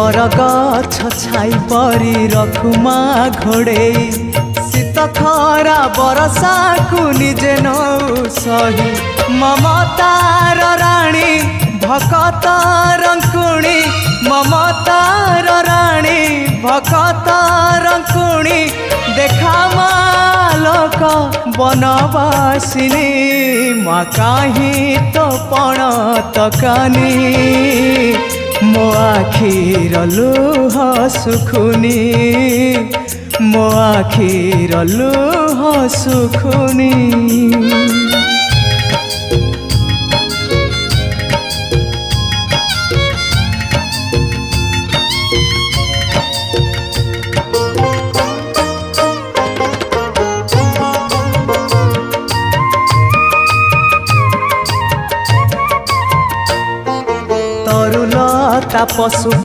बरगछ छाई परी रखुमा घोड़े शीत खरा बरसा को निजे नौ सही ममतार राणी भकत रंकुणी ममतार राणी भकत रंकुणी देखा मालक बनवासिनी माँ काहीं तो पण तकानी मो आखिर लुह सुखुनी मो आखिर लुह सुखुनी। तरुलता पशु